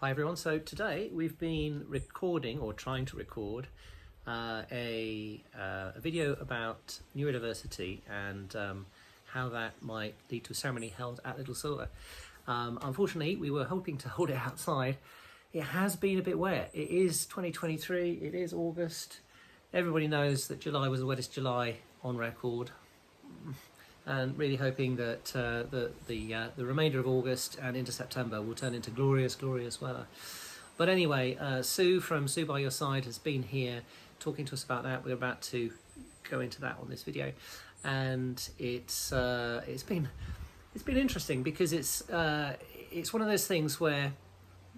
Hi everyone, so today we've been recording or trying to record a video about neurodiversity and how that might lead to a ceremony held at Little Silver. Unfortunately, we were hoping to hold it outside. It has been a bit wet. It is 2023, it is August. Everybody knows that July was the wettest July on record. And really hoping that the remainder of August and into September will turn into glorious, glorious weather. But anyway, Sue from Sue-byyourside has been here talking to us about that. We're about to go into that on this video, and it's been interesting because it's one of those things where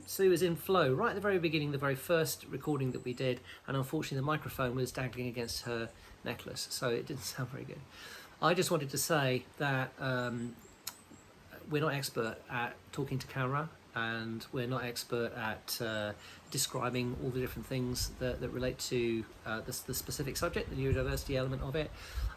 Sue is in flow right at the very beginning, the very first recording that we did, and unfortunately the microphone was dangling against her necklace, so it didn't sound very good. I just wanted to say that we're not expert at talking to camera, and we're not expert at describing all the different things that relate to the specific subject, the neurodiversity element of it,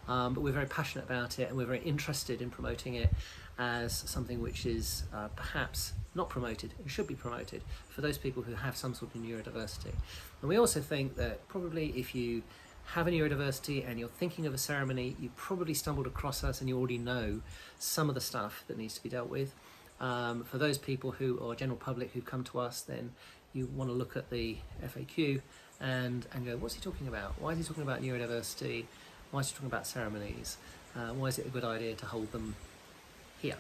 but we're very passionate about it and we're very interested in promoting it as something which is perhaps not promoted and should be promoted for those people who have some sort of neurodiversity. And we also think that probably if you have a neurodiversity and you're thinking of a ceremony, you probably stumbled across us and you already know some of the stuff that needs to be dealt with. For those people who are general public who come to us, then you want to look at the FAQ and go, what's he talking about? Why is he talking about neurodiversity? Why is he talking about ceremonies? Why is it a good idea to hold them here?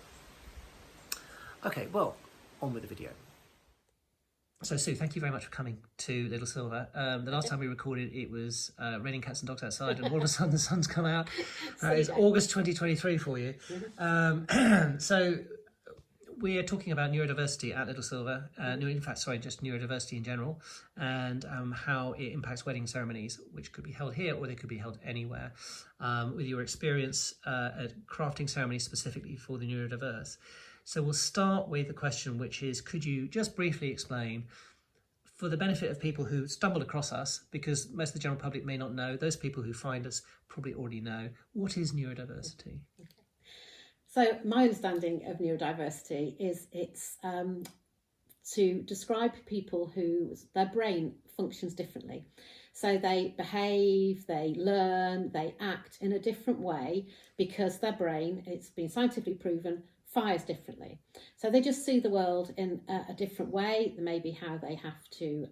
Okay, well, on with the video. So Sue, thank you very much for coming to Little Silver. The last time we recorded, it was raining cats and dogs outside, and all of a sudden the sun's come out. It's August 2023 for you. So we're talking about neurodiversity at Little Silver, just neurodiversity in general, and how it impacts wedding ceremonies, which could be held here or they could be held anywhere, with your experience at crafting ceremonies specifically for the neurodiverse. So we'll start with the question, which is, could you just briefly explain, for the benefit of people who stumbled across us, because most of the general public may not know, those people who find us probably already know, what is neurodiversity? Okay. So my understanding of neurodiversity is it's to describe people whose their brain functions differently. So they behave, they learn, they act in a different way because their brain, it's been scientifically proven, fires differently. So they just see the world in a different way. Maybe how they have to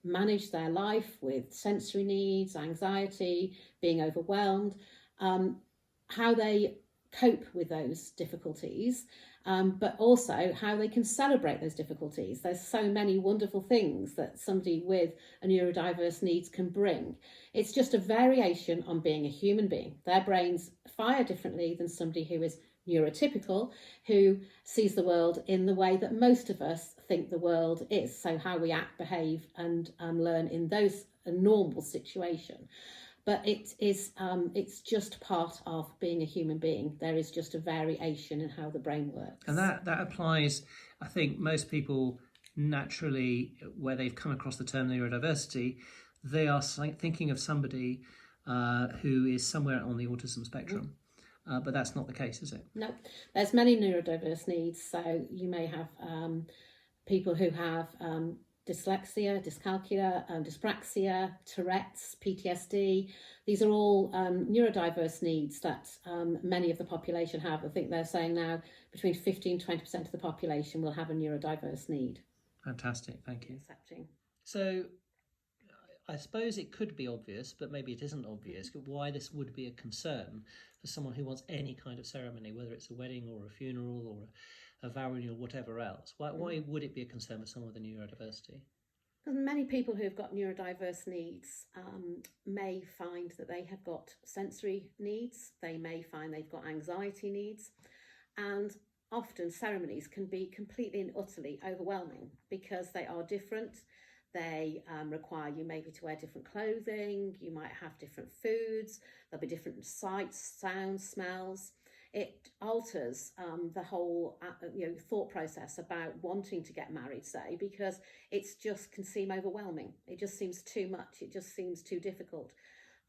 manage their life with sensory needs, anxiety, being overwhelmed, how they cope with those difficulties, but also how they can celebrate those difficulties. There's so many wonderful things that somebody with a neurodiverse needs can bring. It's just a variation on being a human being. Their brains fire differently than somebody who is neurotypical, who sees the world in the way that most of us think the world is. So how we act, behave and learn in those a normal situation. But it's just part of being a human being. There is just a variation in how the brain works. And that applies, I think most people naturally, where they've come across the term neurodiversity, they are thinking of somebody who is somewhere on the autism spectrum. But that's not the case, is it? No, there's many neurodiverse needs. So you may have people who have dyslexia, dyscalculia, dyspraxia, Tourette's, PTSD. These are all neurodiverse needs that many of the population have. I think they're saying now between 15 and 20% of the population will have a neurodiverse need. Fantastic, thank you. Accepting. So I suppose it could be obvious, but maybe it isn't obvious, why this would be a concern for someone who wants any kind of ceremony, whether it's a wedding or a funeral or a vow renewal or whatever else. Why would it be a concern for someone with a neurodiversity? Because many people who've got neurodiverse needs may find that they have got sensory needs, they may find they've got anxiety needs, and often ceremonies can be completely and utterly overwhelming because they are different. They require you maybe to wear different clothing, you might have different foods, there'll be different sights, sounds, smells. It alters the whole thought process about wanting to get married, say, because it's just can seem overwhelming. It just seems too much, it just seems too difficult.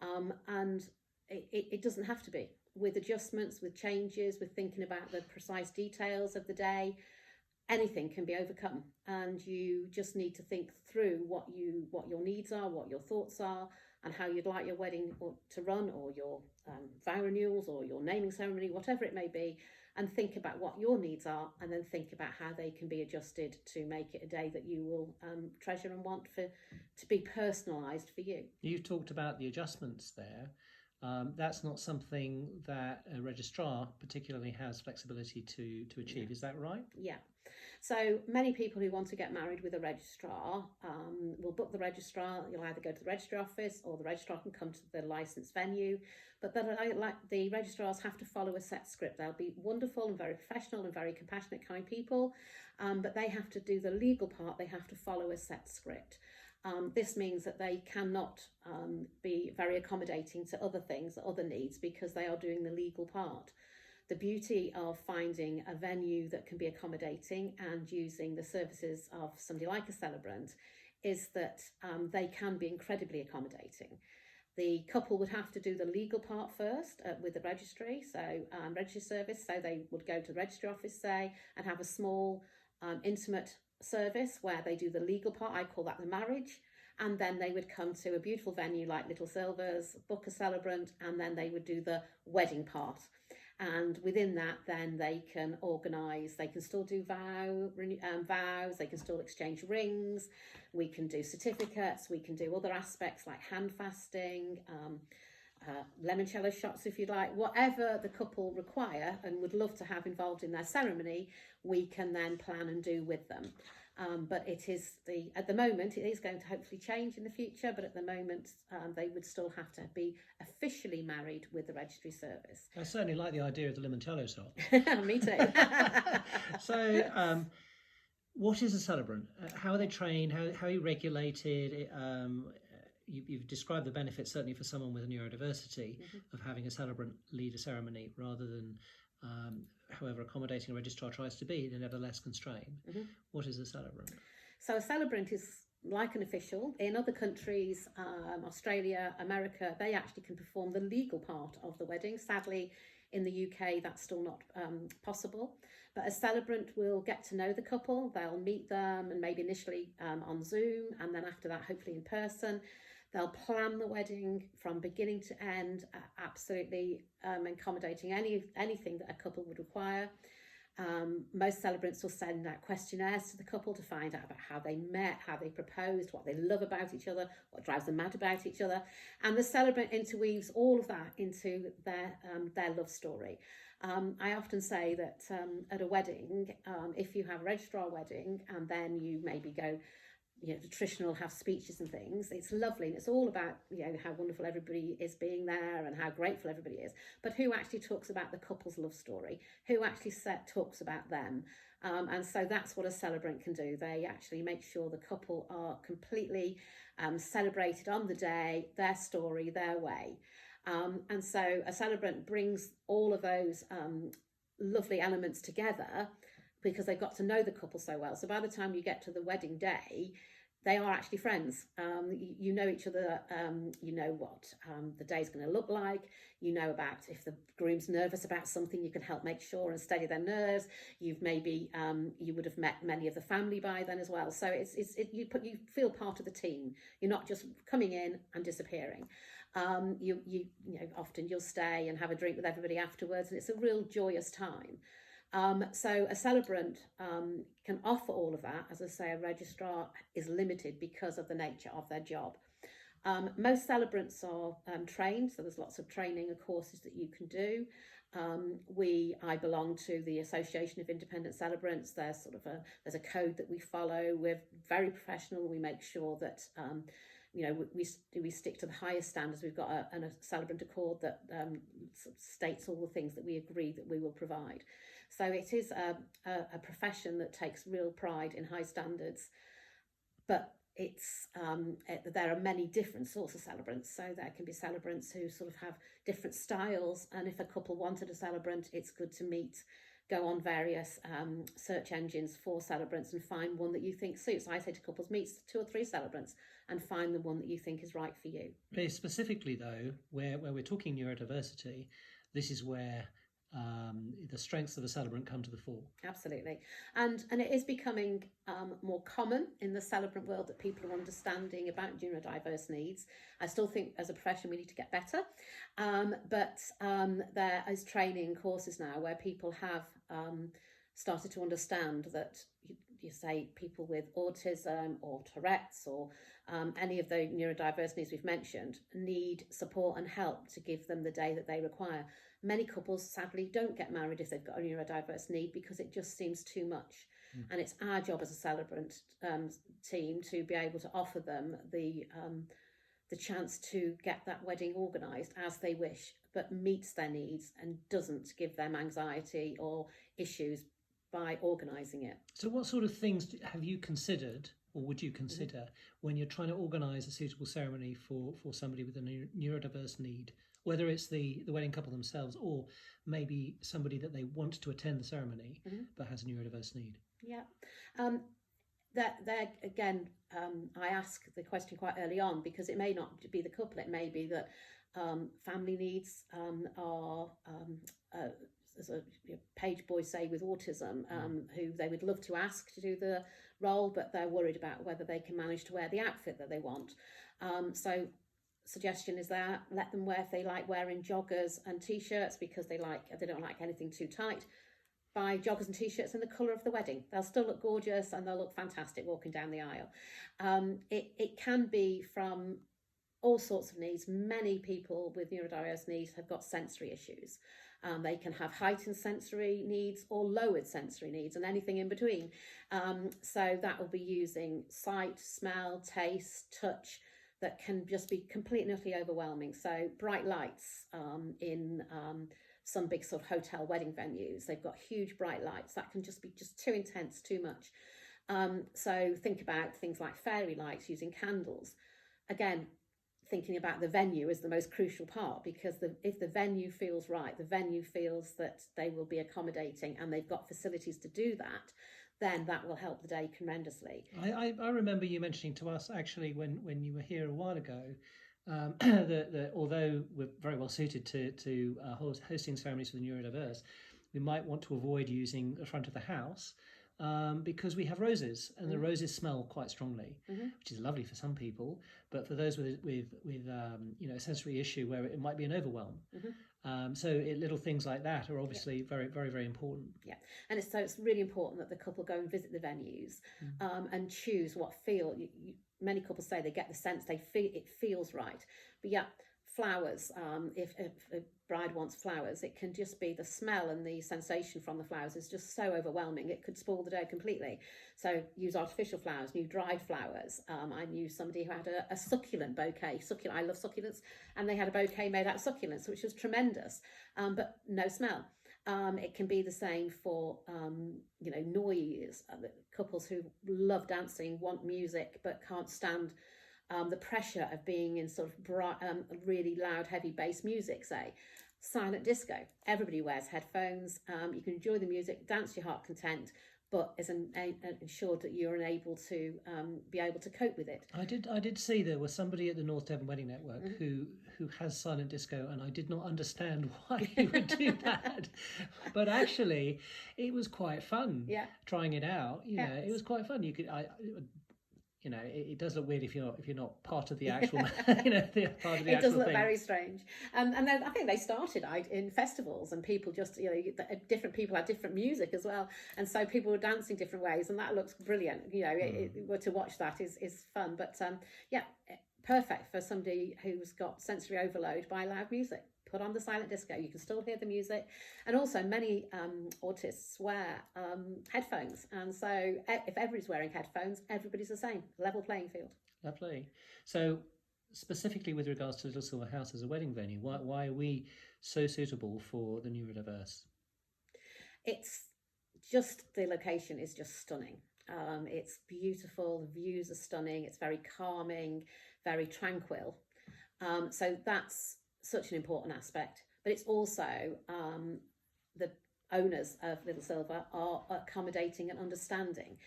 And it doesn't have to be. With adjustments, with changes, with thinking about the precise details of the day, anything can be overcome, and you just need to think through what your needs are, what your thoughts are, and how you'd like your wedding to run, or your vow renewals, or your naming ceremony, whatever it may be, and think about what your needs are, and then think about how they can be adjusted to make it a day that you will treasure and want to be personalised for you. You've talked about the adjustments there. That's not something that a registrar particularly has flexibility to achieve. Yeah. Is that right? Yeah. So many people who want to get married with a registrar will book the registrar. You'll either go to the registry office, or the registrar can come to the licensed venue. But the registrars have to follow a set script. They'll be wonderful and very professional and very compassionate, kind people, but they have to do the legal part. They have to follow a set script. This means that they cannot be very accommodating to other things, other needs, because they are doing the legal part. The beauty of finding a venue that can be accommodating and using the services of somebody like a celebrant is that they can be incredibly accommodating. The couple would have to do the legal part first with the registry, so registry service. So they would go to the registry office, say, and have a small, intimate service where they do the legal part. I call that the marriage. And then they would come to a beautiful venue like Little Silvers, book a celebrant, and then they would do the wedding part. And within that, then they can organise, they can still do vows, they can still exchange rings, we can do certificates, we can do other aspects like hand fasting, limoncello shots if you'd like, whatever the couple require and would love to have involved in their ceremony, we can then plan and do with them. But at the moment, it is going to hopefully change in the future, but at the moment, they would still have to be officially married with the registry service. I certainly like the idea of the limoncello shot. Me too. So, what is a celebrant? How are they trained? How are you regulated? You've described the benefits, certainly for someone with a neurodiversity, of having a celebrant lead a ceremony rather than however accommodating a registrar tries to be, they're never less constrained. What is a celebrant? So a celebrant is like an official. In other countries, Australia, America, they actually can perform the legal part of the wedding. Sadly, in the UK, that's still not possible. But a celebrant will get to know the couple. They'll meet them, and maybe initially on Zoom, and then after that, hopefully in person. They'll plan the wedding from beginning to end, absolutely accommodating anything that a couple would require. Most celebrants will send out questionnaires to the couple to find out about how they met, how they proposed, what they love about each other, what drives them mad about each other. And the celebrant interweaves all of that into their love story. I often say that at a wedding, if you have a registrar wedding and then you maybe go, the traditional have speeches and things, it's lovely and it's all about how wonderful everybody is being there and how grateful everybody is, but who actually talks about the couple's love story, who actually talks about them, and so that's what a celebrant can do. They actually make sure the couple are completely celebrated on the day, their story, their way, and so a celebrant brings all of those lovely elements together because they've got to know the couple so well. So by the time you get to the wedding day, they are actually friends. You know each other, you know what the day's going to look like, you know about if the groom's nervous about something, you can help make sure and steady their nerves. You've maybe, you would have met many of the family by then as well. So you feel part of the team. You're not just coming in and disappearing. Often you'll stay and have a drink with everybody afterwards, and it's a real joyous time. So a celebrant can offer all of that. As I say, a registrar is limited because of the nature of their job. Most celebrants are trained, so there's lots of training and courses that you can do. I belong to the Association of Independent Celebrants. There's a code that we follow. We're very professional. We make sure that we stick to the highest standards. We've got a celebrant accord that states all the things that we agree that we will provide. So it is a profession that takes real pride in high standards, but there are many different sorts of celebrants. So there can be celebrants who sort of have different styles, and if a couple wanted a celebrant, it's good to go on various search engines for celebrants and find one that you think suits. I say to couples, meet 2 or 3 celebrants and find the one that you think is right for you. Specifically though, where we're talking neurodiversity, this is where the strengths of a celebrant come to the fore. Absolutely. And it is becoming more common in the celebrant world that people are understanding about neurodiverse needs. I still think as a profession we need to get better, but there is training courses now where people have started to understand that you say people with autism or Tourette's or any of the neurodiverse needs we've mentioned need support and help to give them the day that they require. Many couples sadly don't get married if they've got a neurodiverse need because it just seems too much. And it's our job as a celebrant team to be able to offer them the chance to get that wedding organised as they wish, but meets their needs and doesn't give them anxiety or issues by organising it. So what sort of things have you considered, or would you consider, when you're trying to organise a suitable ceremony for somebody with a neurodiverse need, whether it's the wedding couple themselves or maybe somebody that they want to attend the ceremony but has a neurodiverse need? Yeah. There again, I ask the question quite early on because it may not be the couple, it may be that family needs are as a page boy say with autism, who they would love to ask to do the role, but they're worried about whether they can manage to wear the outfit that they want. So suggestion is that let them wear, if they like wearing joggers and t-shirts because they don't like anything too tight, buy joggers and t-shirts in the colour of the wedding. They'll still look gorgeous and they'll look fantastic walking down the aisle. It can be from all sorts of needs. Many people with neurodiverse needs have got sensory issues. They can have heightened sensory needs or lowered sensory needs and anything in between. So that will be using sight, smell, taste, touch that can just be completely and utterly overwhelming. So bright lights in some big sort of hotel wedding venues, they've got huge bright lights that can just be too intense, too much. So think about things like fairy lights using candles. Again, thinking about the venue is the most crucial part, because if the venue feels right, the venue feels that they will be accommodating and they've got facilities to do that, then that will help the day tremendously. I remember you mentioning to us actually when you were here a while ago that although we're very well suited to hosting ceremonies for the neurodiverse, we might want to avoid using the front of the house because we have roses and the roses smell quite strongly, which is lovely for some people, but for those with a sensory issue where it might be an overwhelm. So little things like that are obviously very, very, very important. Yeah, and it's really important that the couple go and visit the venues and choose what feel. Many couples say they get the sense it feels right, but yeah, flowers. If a bride wants flowers, it can just be the smell and the sensation from the flowers is just so overwhelming. It could spoil the day completely. So use artificial flowers, new dried flowers. I knew somebody who had a succulent bouquet. I love succulents, and they had a bouquet made out of succulents, which was tremendous, but no smell. It can be the same for noise. Couples who love dancing, want music, but can't stand the pressure of being in sort of bright, really loud, heavy bass music, say. Silent disco. Everybody wears headphones. You can enjoy the music, dance to your heart content, but is ensured that you're unable to be able to cope with it. I did see there was somebody at the North Devon Wedding Network who has silent disco, and I did not understand why he would do that. But actually, it was quite fun. Yeah. Trying it out, it was quite fun. It does look weird if you're not part of the actual, It does look very strange. And then I think they started in festivals, and people just, different people had different music as well, and so people were dancing different ways, and that looks brilliant. To watch that is fun. But perfect for somebody who's got sensory overload by loud music. Put on the silent disco, you can still hear the music. And also many autists wear headphones, and so if everybody's wearing headphones, everybody's the same, level playing field. Lovely. So specifically with regards to Little Silver House as a wedding venue, why are we so suitable for the neurodiverse? It's just, the location is just stunning. It's beautiful, the views are stunning, it's very calming, very tranquil. So that's such an important aspect, but it's also the owners of Little Silver are accommodating and understanding.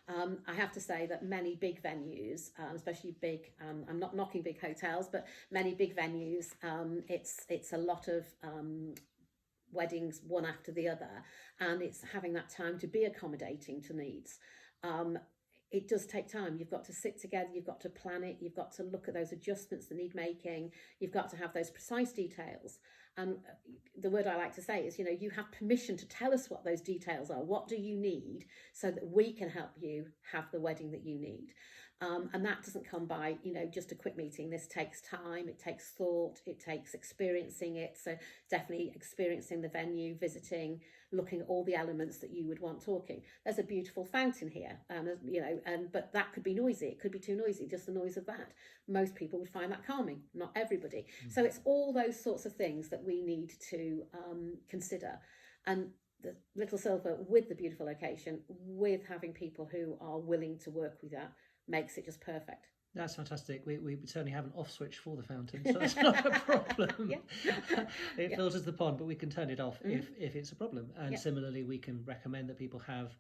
I have to say that many big venues, especially big, I'm not knocking big hotels, but many big venues, it's a lot of weddings one after the other, and it's having that time to be accommodating to needs. It does take time. You've got to sit together, you've got to plan it, you've got to look at those adjustments that need making, you've got to have those precise details. And the word I like to say is, you have permission to tell us what those details are. What do you need so that we can help you have the wedding that you need? And that doesn't come by, just a quick meeting. This takes time, it takes thought, it takes experiencing it. So definitely experiencing the venue, visiting, looking at all the elements that you would want talking. There's a beautiful fountain here, but that could be noisy. It could be too noisy, just the noise of that. Most people would find that calming, not everybody. Mm-hmm. So it's all those sorts of things that we need to consider. And the Little Silver, with the beautiful location, with having people who are willing to work with that, makes it just perfect. That's fantastic. We certainly have an off switch for the fountain, so that's not a problem. It filters the pond, but we can turn it off if it's a problem. And similarly, we can recommend that people have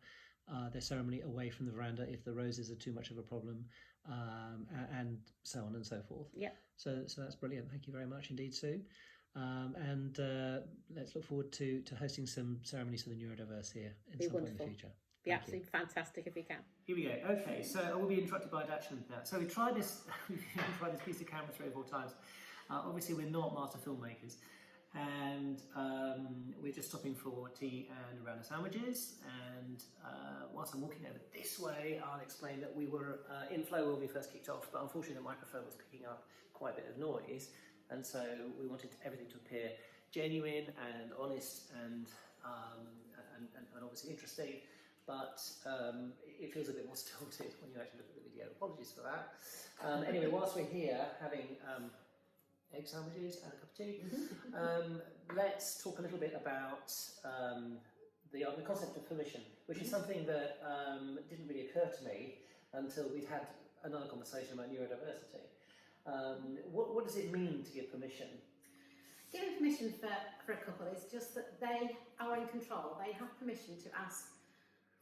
their ceremony away from the veranda if the roses are too much of a problem, and so on and so forth. Yeah. So that's brilliant. Thank you very much indeed, Sue. And let's look forward to hosting some ceremonies for the neurodiverse here in some point in the future. Be absolutely fantastic if you can. Here we go. Okay, so I will be interrupted by Daxon now. So we've tried this piece of camera 3 or 4 times. Obviously, we're not master filmmakers, and we're just stopping for tea and around sandwiches. And whilst I'm walking over this way, I'll explain that we were in flow when we first kicked off, but unfortunately the microphone was picking up quite a bit of noise, and so we wanted everything to appear genuine and honest and obviously interesting. But it feels a bit more stilted when you actually look at the video. Apologies for that. Anyway, whilst we're here having egg sandwiches and a cup of tea, let's talk a little bit about the concept of permission, which is something that didn't really occur to me until we'd had another conversation about neurodiversity. What does it mean to give permission? Giving permission for a couple is just that they are in control. They have permission to ask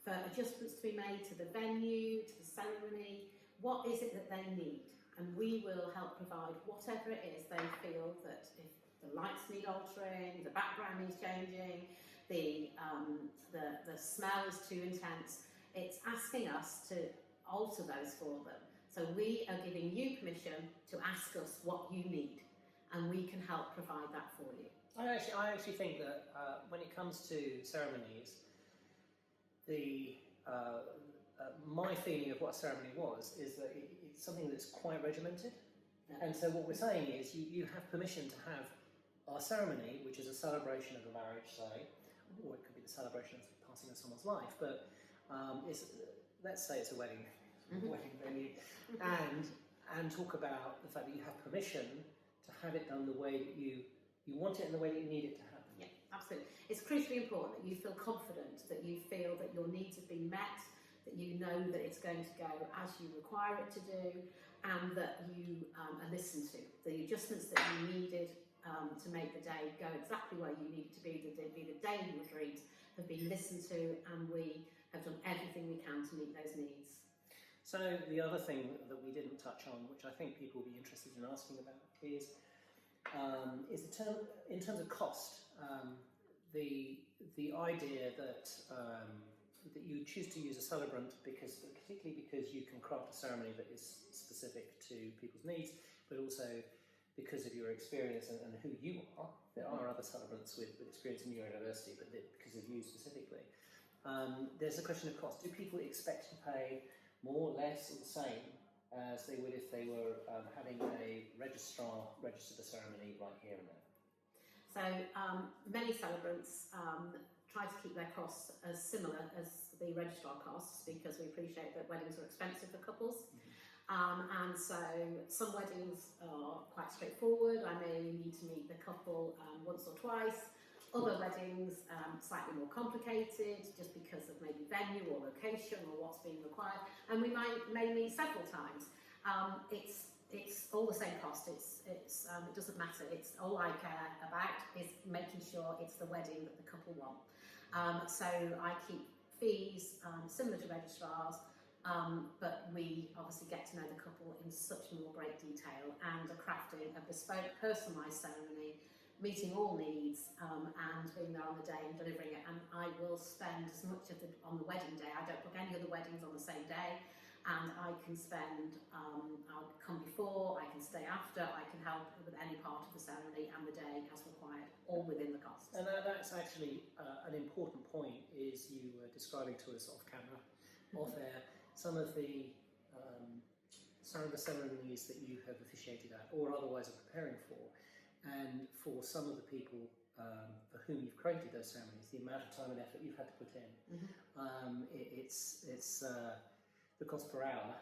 for adjustments to be made to the venue, to the ceremony. What is it that they need? And we will help provide whatever it is they feel that if the lights need altering, the background needs changing, the smell is too intense. It's asking us to alter those for them. So we are giving you permission to ask us what you need, and we can help provide that for you. I actually think that when it comes to ceremonies, my feeling of what a ceremony is that it's something that's quite regimented. And so what we're saying is you have permission to have our ceremony, which is a celebration of a marriage, say, or it could be the celebration of the passing of someone's life, but let's say it's a wedding venue, and talk about the fact that you have permission to have it done the way that you want it and the way that you need it to happen. Yeah, absolutely. It's crucially important that you feel confident, that you feel that your needs have been met, that you know that it's going to go as you require it to do, and that you are listened to. The adjustments that you needed to make the day go exactly where you need it to be, the day you agreed, have been listened to, and we have done everything we can to meet those needs. So the other thing that we didn't touch on, which I think people will be interested in asking about, is the term, in terms of cost, the idea that you choose to use a celebrant particularly because you can craft a ceremony that is specific to people's needs, but also because of your experience and who you are. There are other celebrants with experience in neurodiversity, but because of you specifically. There's a question of cost. Do people expect to pay more, less, or the same as they would if they were having a registrar register the ceremony right here and there? So many celebrants try to keep their costs as similar as the registrar costs, because we appreciate that weddings are expensive for couples. And so some weddings are quite straightforward. I may need to meet the couple once or twice. Other weddings slightly more complicated, just because of maybe venue or location or what's being required, and we may meet several times. It's all the same cost. It doesn't matter. It's all I care about is making sure it's the wedding that the couple want. So I keep fees similar to registrars, but we obviously get to know the couple in such more great detail and are crafting a bespoke, personalised ceremony meeting all needs and being there on the day and delivering it. And I will spend as much of on the wedding day. I don't book any other weddings on the same day. And I can spend, I'll come before, I can stay after, I can help with any part of the ceremony and the day as required, all within the costs. And that's actually an important point, is you were describing to us off camera, off air, some of the ceremonies that you have officiated at or otherwise are preparing for. And for some of the people for whom you've created those ceremonies, the amount of time and effort you've had to put in, it's the cost per hour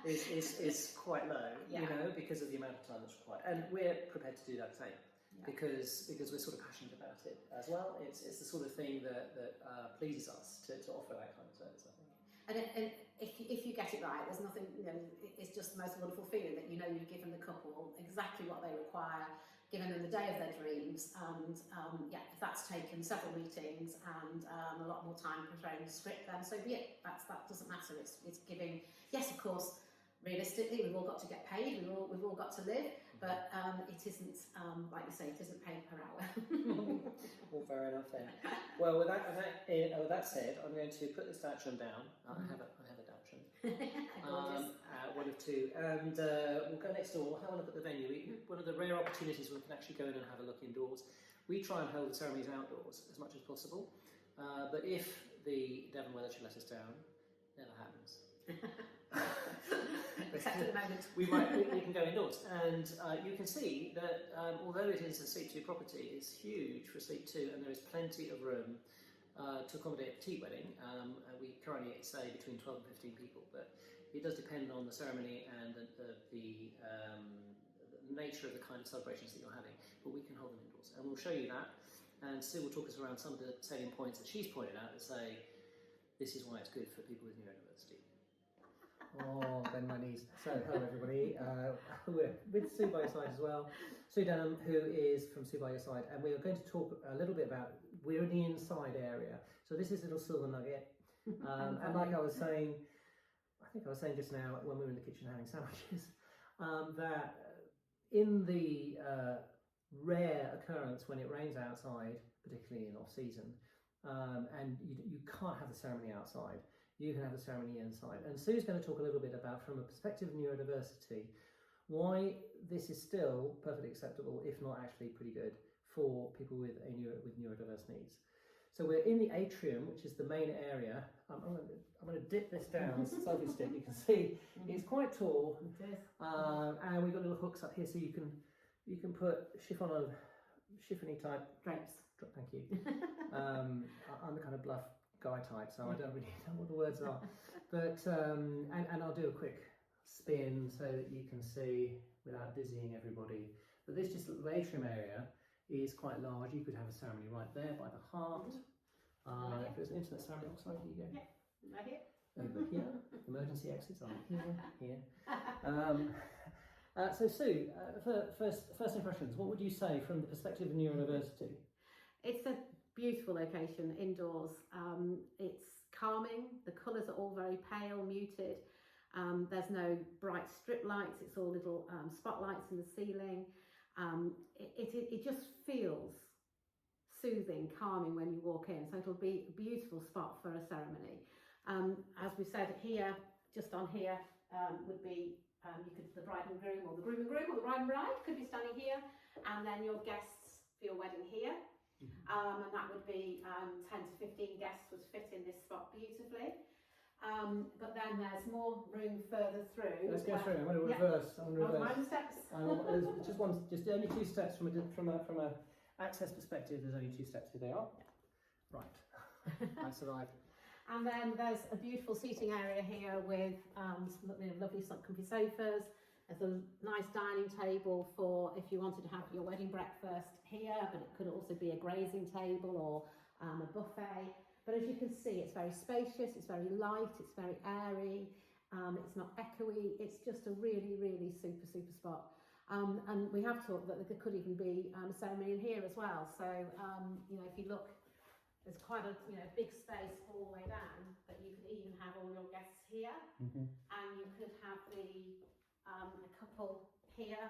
is quite low, you know, because of the amount of time that's required. And we're prepared to do that same, because we're sort of passionate about it as well. It's the sort of thing that pleases us to offer that kind of service, I think. And if you get it right, there's nothing, you know, it's just the most wonderful feeling that you know you've given the couple exactly what they require, given them the day of their dreams, and if that's taken several meetings and a lot more time preparing the script, then so be it. That doesn't matter. It's giving. Yes, of course. Realistically, we've all got to get paid. We've all got to live, but it isn't like you say. It isn't paid per hour. Well, fair enough then. Well, with that said, I'm going to put this Dachshund down. I have a Dachshund, one of two, and we'll go next door. We'll have a look at the venue. One of the rare opportunities where we can actually go in and have a look indoors. We try and hold the ceremonies outdoors as much as possible, but if the Devon weather should let us down, never happens. Except at the moment. We can go indoors, and you can see that although it is a Sleep 2 property, it's huge for Sleep 2, and there is plenty of room to accommodate a petite wedding. We currently say between 12 and 15 people, but it does depend on the ceremony and the nature of the kind of celebrations that you're having, but we can hold them indoors, and we'll show you that, and Sue will talk us around some of the salient points that she's pointed out that say this is why it's good for people with neurodiversity. Oh, bend my knees. So, hello everybody. We're with Sue by your side as well. Sue Denham, who is from Sue by your side, and we are going to talk a little bit about, we're in the inside area. So this is a little silver nugget. And like I was saying, I think I was saying just now when we were in the kitchen having sandwiches, that in the rare occurrence when it rains outside, particularly in off season, and you can't have the ceremony outside, you can have the ceremony inside. And Sue's going to talk a little bit about, from a perspective of neurodiversity, why this is still perfectly acceptable, if not actually pretty good, for people with neurodiverse needs. So we're in the atrium, which is the main area. I'm going to dip this down, selfie stick. You can see it's quite tall, and we've got little hooks up here, so you can put chiffony type drapes. Thank you. I'm the kind of bluff guy type, so I don't really know what the words are, but and I'll do a quick spin so that you can see without dizzying everybody. But this just little atrium area is quite large. You could have a ceremony right there by the heart. If it was an intimate ceremony, what side do you go? Yeah, right here. Over here. Emergency exits are here. So Sue, first impressions. What would you say from the perspective of neurodiversity? It's a beautiful location indoors. It's calming. The colours are all very pale, muted. There's no bright strip lights. It's all little spotlights in the ceiling. It just feels soothing, calming when you walk in. So it'll be a beautiful spot for a ceremony. As we said here, just on here would be the bride and groom, or the groom and groom, or the bride and bride could be standing here, and then your guests for your wedding here. And that would be 10 to 15 guests would fit in this spot beautifully. But then there's more room further through. Let's go through. I'm going to reverse. I'm going to reverse. Mind steps. There's just only 2 steps from a access perspective. There's only 2 steps. Here they are. Right. I survived. And then there's a beautiful seating area here with some lovely comfy sofas. There's a nice dining table for if you wanted to have your wedding breakfast here, but it could also be a grazing table or a buffet. But as you can see, it's very spacious, it's very light, it's very airy, it's not echoey, it's just a really, really super spot. And we have talked that there could even be a ceremony in here as well. So, if you look, there's quite a big space all the way down, but you could even have all your guests here, and you could have a couple here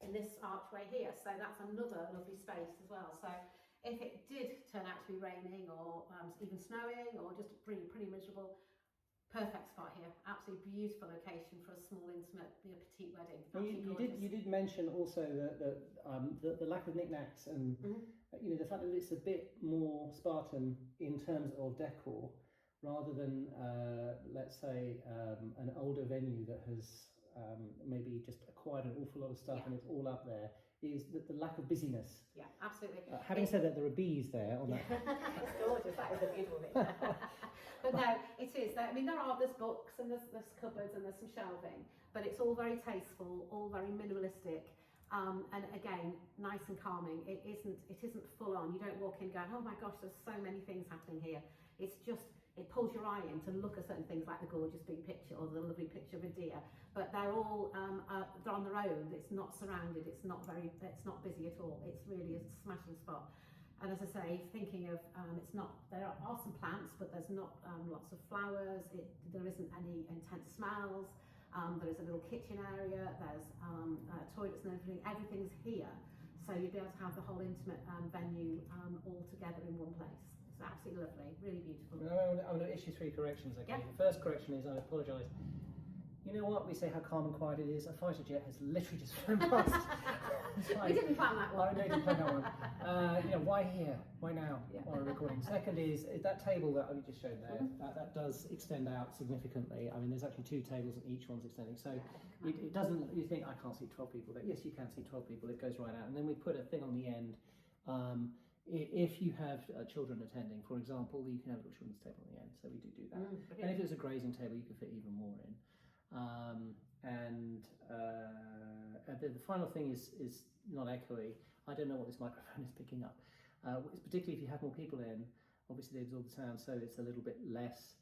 in this archway here. So that's another lovely space as well. So if it did turn out to be raining or even snowing or just pretty miserable, perfect spot here. Absolutely beautiful location for a small, intimate, petite wedding. You did mention also the lack of knickknacks and the fact that it's a bit more Spartan in terms of decor, rather than let's say an older venue that has maybe just acquired an awful lot of stuff and it's all up there. Is the lack of busyness. Yeah, absolutely. Having said that, there are bees there on that. It's gorgeous. That is a beautiful picture. But no, it is. There's books and there's cupboards and there's some shelving, but it's all very tasteful, all very minimalistic, and again, nice and calming. It isn't full on. You don't walk in going, oh my gosh, there's so many things happening here. It's just, it pulls your eye in to look at certain things like the gorgeous big picture or the lovely picture of a deer, but they're all they're on their own. It's not surrounded. It's not busy at all. It's really a smashing spot. And as I say, thinking of there are some plants, but there's not lots of flowers. There isn't any intense smells. There is a little kitchen area. There's toilets and everything. Everything's here, so you'd be able to have the whole intimate venue all together in one place. It's absolutely lovely, really beautiful. I'm going to issue 3 corrections. Okay. Yep. The first correction is, I apologise. You know what? We say how calm and quiet it is. A fighter jet has literally just flown past. We didn't plan that one. I know you didn't plan that one. Why here? Why now? Yeah. While we're recording. Second is that table that I just showed there. That does extend out significantly. I mean, there's actually 2 tables and each one's extending. So it doesn't. You think I can't see 12 people there? Yes, you can see 12 people. It goes right out, and then we put a thing on the end. If you have children attending, for example, you can have a little children's table on the end. So we do that. And if it was a grazing table, you could fit even more in. The final thing is not echoey. I don't know what this microphone is picking up. Particularly if you have more people in, obviously they absorb the sound, so it's a little bit less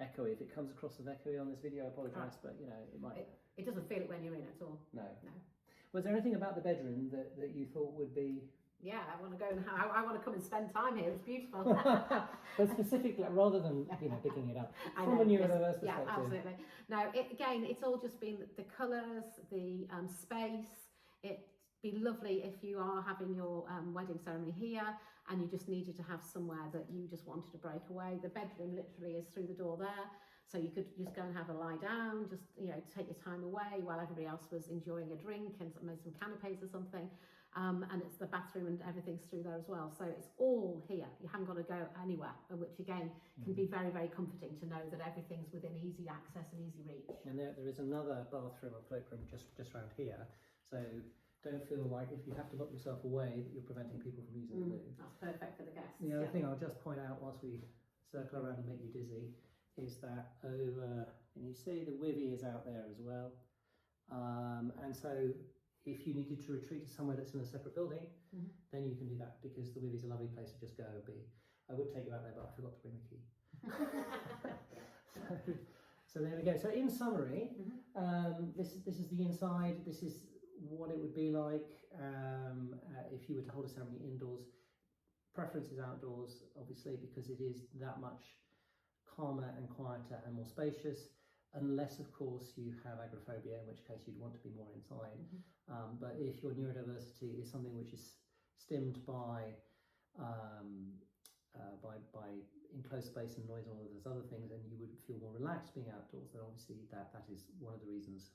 echoey. If it comes across as echoey on this video, I apologise, but it might. It doesn't feel it when you're in at all. No. Was there anything about the bedroom that you thought would be? Yeah, I want to go and I want to come and spend time here. It's beautiful. But specifically, rather than picking it up from a neurodiverse perspective. Yeah, absolutely. No, it's all just been the colours, the space. It'd be lovely if you are having your wedding ceremony here and you just needed to have somewhere that you just wanted to break away. The bedroom literally is through the door there, so you could just go and have a lie down, just take your time away while everybody else was enjoying a drink and made some canapes or something. And it's the bathroom and everything's through there as well. So it's all here. You haven't got to go anywhere, which again can be very, very comforting to know that everything's within easy access and easy reach. And there is another bathroom or cloakroom just around here. So don't feel like if you have to lock yourself away that you're preventing people from using the loo. That's perfect for the guests. The other thing I'll just point out whilst we circle around and make you dizzy is that over, and you see the Wivy is out there as well. And so if you needed to retreat to somewhere that's in a separate building, then you can do that, because the Wivy is a lovely place to just go and be. I would take you out there, but I forgot to bring the key. So there we go. So in summary, this is the inside. This is what it would be like if you were to hold a ceremony indoors. Preference is outdoors, obviously, because it is that much calmer and quieter and more spacious. Unless, of course, you have agoraphobia, in which case you'd want to be more inside. But if your neurodiversity is something which is stemmed by enclosed space and noise and all of those other things, and you would feel more relaxed being outdoors, then obviously that is one of the reasons.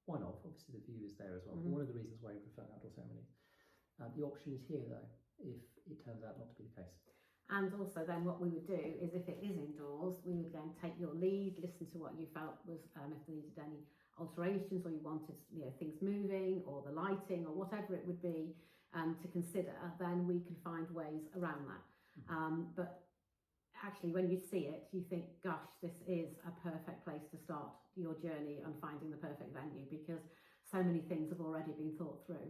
One of, obviously the view is there as well, but one of the reasons why you prefer outdoor ceremonies. The option is here though, if it turns out not to be the case. And also then what we would do is, if it is indoors, we would then take your lead, listen to what you felt was, if there needed any alterations, or you wanted things moving, or the lighting, or whatever it would be to consider, then we can find ways around that. But actually when you see it, you think, gosh, this is a perfect place to start your journey on finding the perfect venue, because so many things have already been thought through.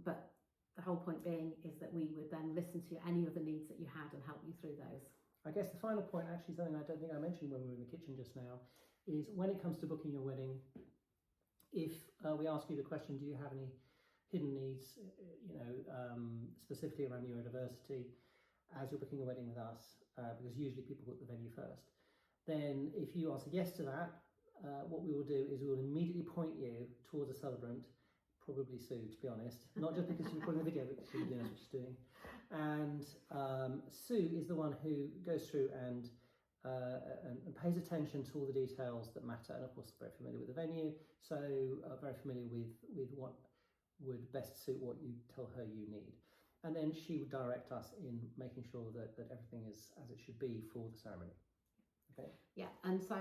But the whole point being is that we would then listen to any of the needs that you had and help you through those. I guess the final point, actually something I don't think I mentioned when we were in the kitchen just now, is when it comes to booking your wedding, if we ask you the question, do you have any hidden needs, specifically around neurodiversity, as you're booking a wedding with us, because usually people book the venue first, then if you answer yes to that, what we will do is we will immediately point you towards a celebrant, probably Sue, to be honest. Not just because she's recording the video, but because she knows what she's doing. And Sue is the one who goes through and pays attention to all the details that matter, and of course very familiar with the venue, so very familiar with what would best suit what you tell her you need. And then she would direct us in making sure that everything is as it should be for the ceremony. Okay. Yeah, and so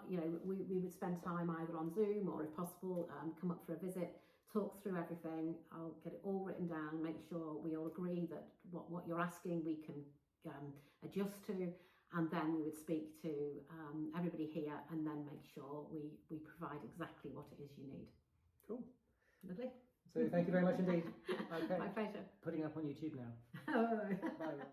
you know, we would spend time either on Zoom or, if possible, come up for a visit, talk through everything. I'll get it all written down, make sure we all agree that what you're asking we can adjust to, and then we would speak to everybody here and then make sure we provide exactly what it is you need. Cool. Lovely. So thank you very much indeed. Okay. My pleasure. Putting up on YouTube now. Oh. Bye.